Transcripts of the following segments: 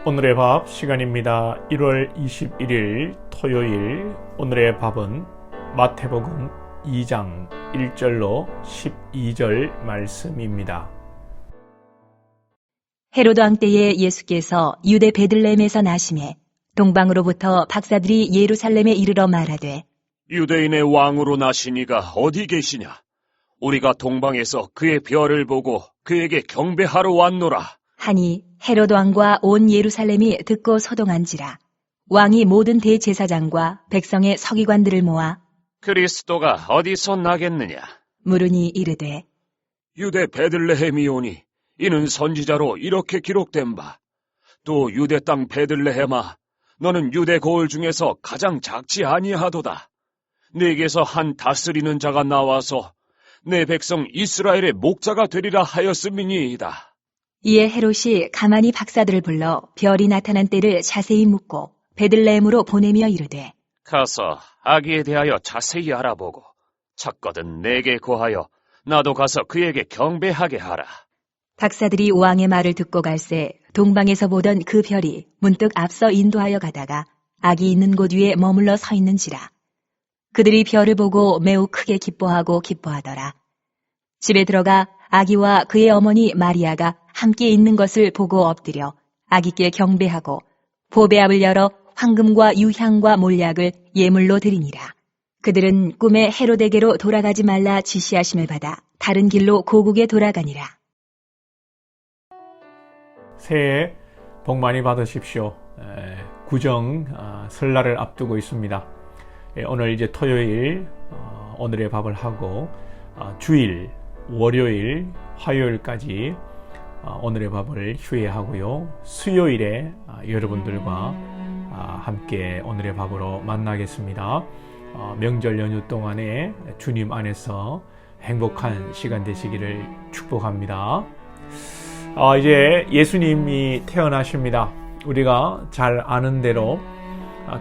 오늘의 밥 시간입니다. 1월 21일 토요일. 오늘의 밥은 마태복음 2장 1절로 12절 말씀입니다. 헤로드 왕 때에 예수께서 유대 베들레헴에서 나시매 동방으로부터 박사들이 예루살렘에 이르러 말하되 유대인의 왕으로 나시니가 어디 계시냐? 우리가 동방에서 그의 별을 보고 그에게 경배하러 왔노라. 하니 헤로드 왕과 온 예루살렘이 듣고 소동한지라. 왕이 모든 대제사장과 백성의 서기관들을 모아 그리스도가 어디서 나겠느냐? 물으니 이르되 유대 베들레헴이오니 이는 선지자로 이렇게 기록된 바. 또 유대 땅 베들레헴아, 너는 유대 고을 중에서 가장 작지 아니하도다. 네게서 한 다스리는 자가 나와서 내 백성 이스라엘의 목자가 되리라 하였음이니이다. 이에 헤롯이 가만히 박사들을 불러 별이 나타난 때를 자세히 묻고 베들레헴으로 보내며 이르되 가서 아기에 대하여 자세히 알아보고 찾거든 내게 고하여 나도 가서 그에게 경배하게 하라. 박사들이 왕의 말을 듣고 갈새 동방에서 보던 그 별이 문득 앞서 인도하여 가다가 아기 있는 곳 위에 머물러 서 있는지라. 그들이 별을 보고 매우 크게 기뻐하더라. 집에 들어가 아기와 그의 어머니 마리아가 함께 있는 것을 보고 엎드려 아기께 경배하고 보배압을 열어 황금과 유향과 몰약을 예물로 드리니라. 그들은 꿈에 헤로데게로 돌아가지 말라 지시하심을 받아 다른 길로 고국에 돌아가니라. 새해 복 많이 받으십시오. 구정 설날을 앞두고 있습니다. 오늘 이제 토요일 오늘의 밥을 하고 주일 월요일 화요일까지 오늘의 밥을 휴회하고요. 수요일에 여러분들과 함께 오늘의 밥으로 만나겠습니다. 명절 연휴 동안에 주님 안에서 행복한 시간 되시기를 축복합니다. 이제 예수님이 태어나십니다. 우리가 잘 아는 대로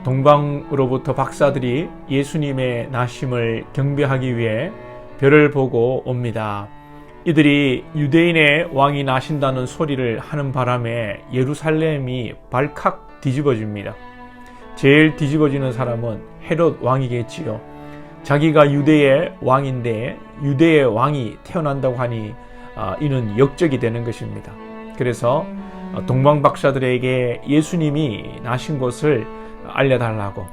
동방으로부터 박사들이 예수님의 나심을 경배하기 위해 별을 보고 옵니다. 이들이 유대인의 왕이 나신다는 소리를 하는 바람에 예루살렘이 발칵 뒤집어집니다. 제일 뒤집어지는 사람은 헤롯 왕이겠지요. 자기가 유대의 왕인데 유대의 왕이 태어난다고 하니 이는 역적이 되는 것입니다. 그래서 동방 박사들에게 예수님이 나신 곳을 알려달라고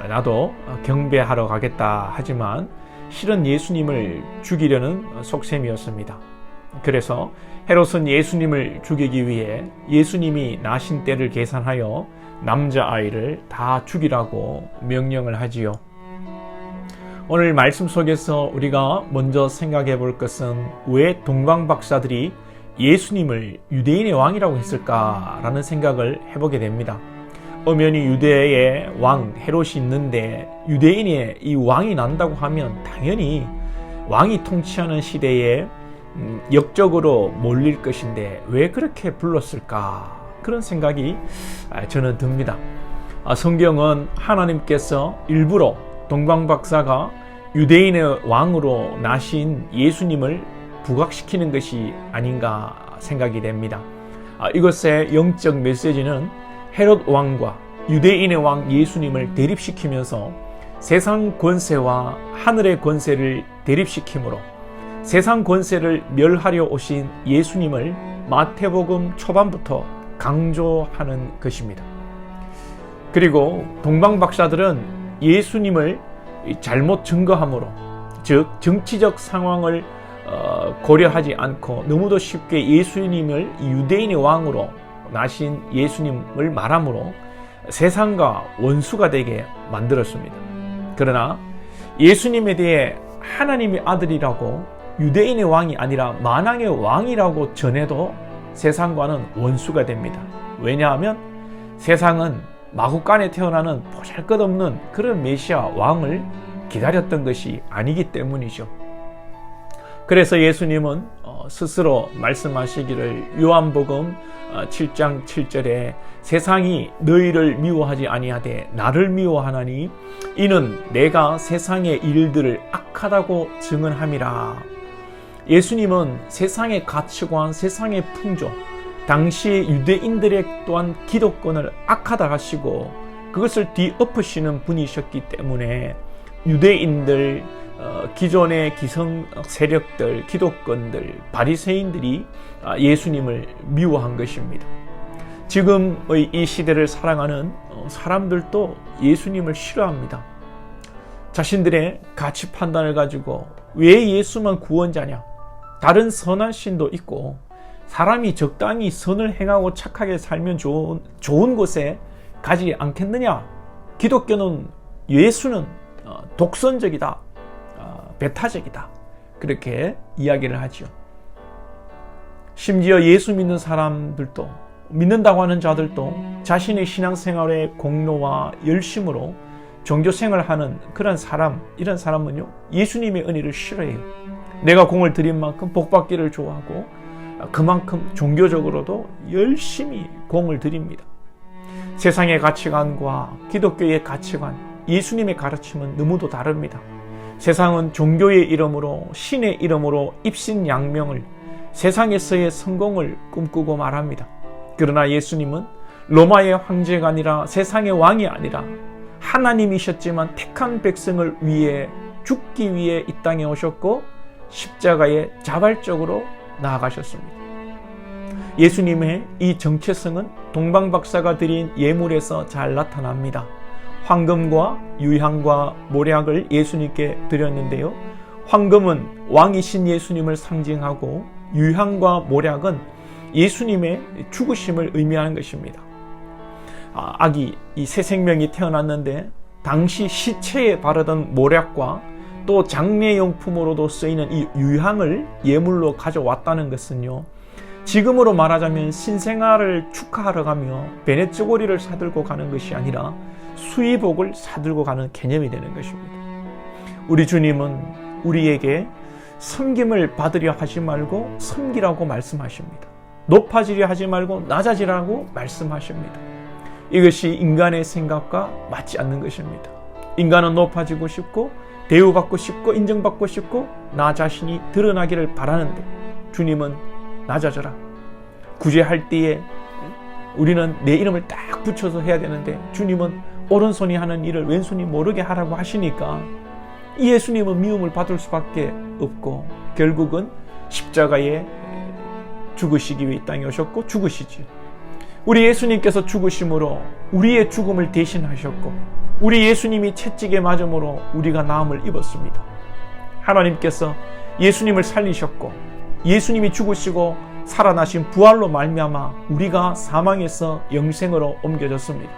나도 경배하러 가겠다 하지만 실은 예수님을 죽이려는 속셈이었습니다. 그래서 헤롯은 예수님을 죽이기 위해 예수님이 나신 때를 계산하여 남자아이를 다 죽이라고 명령을 하지요. 오늘 말씀 속에서 우리가 먼저 생각해 볼 것은 왜 동방 박사들이 예수님을 유대인의 왕이라고 했을까라는 생각을 해보게 됩니다. 엄연히 유대의 왕 헤롯이 있는데 유대인의 이 왕이 난다고 하면 당연히 왕이 통치하는 시대에 역적으로 몰릴 것인데 왜 그렇게 불렀을까? 그런 생각이 저는 듭니다. 성경은 하나님께서 일부러 동방박사가 유대인의 왕으로 나신 예수님을 부각시키는 것이 아닌가 생각이 됩니다. 이것의 영적 메시지는 헤롯 왕과 유대인의 왕 예수님을 대립시키면서 세상 권세와 하늘의 권세를 대립시키므로 세상 권세를 멸하려 오신 예수님을 마태복음 초반부터 강조하는 것입니다. 그리고 동방 박사들은 예수님을 잘못 증거함으로, 즉 정치적 상황을 고려하지 않고 너무도 쉽게 예수님을 유대인의 왕으로 나신 예수님을 말함으로 세상과 원수가 되게 만들었습니다. 그러나 예수님에 대해 하나님의 아들이라고 유대인의 왕이 아니라 만왕의 왕이라고 전해도 세상과는 원수가 됩니다. 왜냐하면 세상은 마구간에 태어나는 보잘것없는 그런 메시아 왕을 기다렸던 것이 아니기 때문이죠. 그래서 예수님은 스스로 말씀하시기를 요한복음 7장 7절에 세상이 너희를 미워하지 아니하되 나를 미워하나니 이는 내가 세상의 일들을 악하다고 증언함이라. 예수님은 세상의 가치관, 세상의 풍조, 당시 유대인들의 또한 기독권을 악하다 하시고 그것을 뒤엎으시는 분이셨기 때문에 유대인들, 기존의 기성 세력들, 기독권들, 바리새인들이 예수님을 미워한 것입니다. 지금의 이 시대를 살아가는 사람들도 예수님을 싫어합니다. 자신들의 가치 판단을 가지고 왜 예수만 구원자냐? 다른 선한 신도 있고 사람이 적당히 선을 행하고 착하게 살면 좋은 곳에 가지 않겠느냐? 기독교는 예수는 독선적이다, 배타적이다, 그렇게 이야기를 하죠. 심지어 예수 믿는 사람들도, 믿는다고 하는 자들도 자신의 신앙생활의 공로와 열심으로 종교생활을 하는 그런 사람, 이런 사람은요, 예수님의 은혜를 싫어해요. 내가 공을 들인 만큼 복받기를 좋아하고 그만큼 종교적으로도 열심히 공을 들입니다. 세상의 가치관과 기독교의 가치관, 예수님의 가르침은 너무도 다릅니다. 세상은 종교의 이름으로, 신의 이름으로 입신양명을, 세상에서의 성공을 꿈꾸고 말합니다. 그러나 예수님은 로마의 황제가 아니라 세상의 왕이 아니라 하나님이셨지만 택한 백성을 위해 죽기 위해 이 땅에 오셨고 십자가에 자발적으로 나아가셨습니다. 예수님의 이 정체성은 동방박사가 드린 예물에서 잘 나타납니다. 황금과 유향과 모략을 예수님께 드렸는데요. 황금은 왕이신 예수님을 상징하고 유향과 모략은 예수님의 죽으심을 의미하는 것입니다. 아기, 이 새 생명이 태어났는데 당시 시체에 바르던 모략과 또 장례용품으로도 쓰이는 이 유향을 예물로 가져왔다는 것은요, 지금으로 말하자면 신생아를 축하하러 가며 베네쪼고리를 사들고 가는 것이 아니라 수의복을 사들고 가는 개념이 되는 것입니다. 우리 주님은 우리에게 섬김을 받으려 하지 말고 섬기라고 말씀하십니다. 높아지려 하지 말고 낮아지라고 말씀하십니다. 이것이 인간의 생각과 맞지 않는 것입니다. 인간은 높아지고 싶고 대우받고 싶고 인정받고 싶고 나 자신이 드러나기를 바라는데, 주님은 낮아져라. 구제할 때에 우리는 내 이름을 딱 붙여서 해야 되는데 주님은 오른손이 하는 일을 왼손이 모르게 하라고 하시니까 이 예수님은 미움을 받을 수밖에 없고 결국은 십자가에 죽으시기 위해 이 땅에 오셨고 죽으시지. 우리 예수님께서 죽으심으로 우리의 죽음을 대신하셨고 우리 예수님이 채찍에 맞음으로 우리가 나음을 입었습니다. 하나님께서 예수님을 살리셨고 예수님이 죽으시고 살아나신 부활로 말미암아 우리가 사망에서 영생으로 옮겨졌습니다.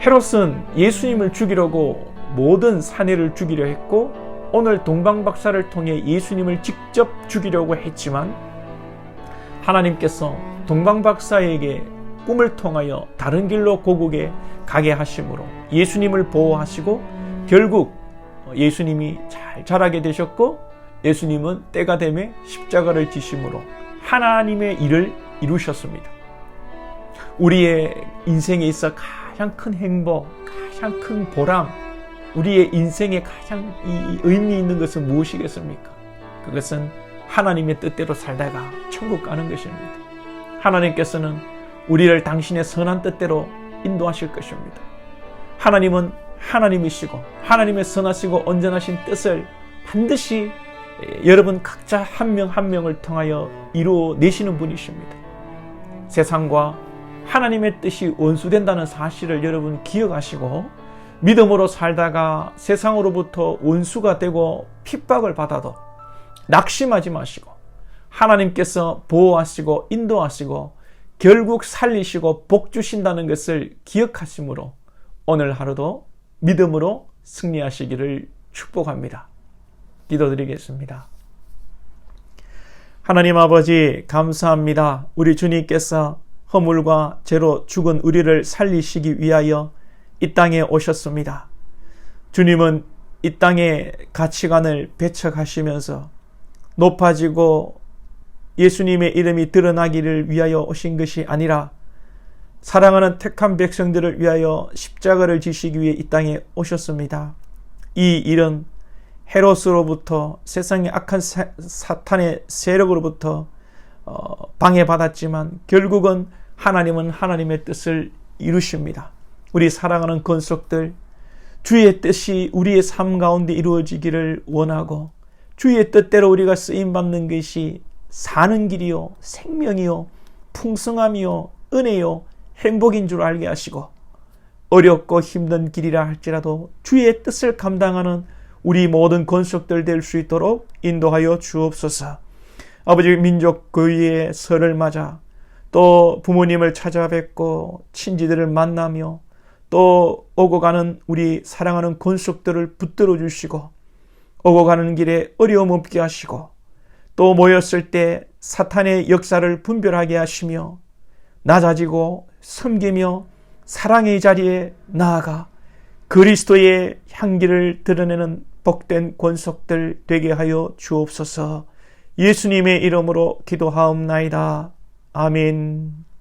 헤롯은 예수님을 죽이려고 모든 사내를 죽이려 했고 오늘 동방박사를 통해 예수님을 직접 죽이려고 했지만 하나님께서 동방박사에게 꿈을 통하여 다른 길로 고국에 가게 하심으로 예수님을 보호하시고 결국 예수님이 잘 자라게 되셨고 예수님은 때가 되매 십자가를 지심으로 하나님의 일을 이루셨습니다. 우리의 인생에 있어 가장 큰 행복, 가장 큰 보람, 우리의 인생에 가장 의미 있는 것은 무엇이겠습니까? 그것은 하나님의 뜻대로 살다가 천국 가는 것입니다. 하나님께서는 우리를 당신의 선한 뜻대로 인도하실 것입니다. 하나님은 하나님이시고 하나님의 선하시고 온전하신 뜻을 반드시 여러분 각자 한 명 한 명을 통하여 이루어내시는 분이십니다. 세상과 하나님의 뜻이 원수된다는 사실을 여러분 기억하시고 믿음으로 살다가 세상으로부터 원수가 되고 핍박을 받아도 낙심하지 마시고 하나님께서 보호하시고 인도하시고 결국 살리시고 복 주신다는 것을 기억하심으로 오늘 하루도 믿음으로 승리하시기를 축복합니다. 기도드리겠습니다. 하나님 아버지 감사합니다. 우리 주님께서 허물과 죄로 죽은 우리를 살리시기 위하여 이 땅에 오셨습니다. 주님은 이 땅의 가치관을 배척하시면서 높아지고 예수님의 이름이 드러나기를 위하여 오신 것이 아니라 사랑하는 택한 백성들을 위하여 십자가를 지시기 위해 이 땅에 오셨습니다. 이 일은 헤롯으로부터 세상의 악한 사탄의 세력으로부터 방해받았지만 결국은 하나님은 하나님의 뜻을 이루십니다. 우리 사랑하는 권속들, 주의 뜻이 우리의 삶 가운데 이루어지기를 원하고 주의 뜻대로 우리가 쓰임받는 것이 사는 길이요, 생명이요, 풍성함이요, 은혜요, 행복인 줄 알게 하시고 어렵고 힘든 길이라 할지라도 주의 뜻을 감당하는 우리 모든 권속들 될 수 있도록 인도하여 주옵소서. 아버지, 민족 교회의 설을 맞아 또 부모님을 찾아뵙고 친지들을 만나며 또 오고 가는 우리 사랑하는 권속들을 붙들어 주시고 오고 가는 길에 어려움 없게 하시고 또 모였을 때 사탄의 역사를 분별하게 하시며 낮아지고 섬기며 사랑의 자리에 나아가 그리스도의 향기를 드러내는 복된 권속들 되게 하여 주옵소서. 예수님의 이름으로 기도하옵나이다. 아멘.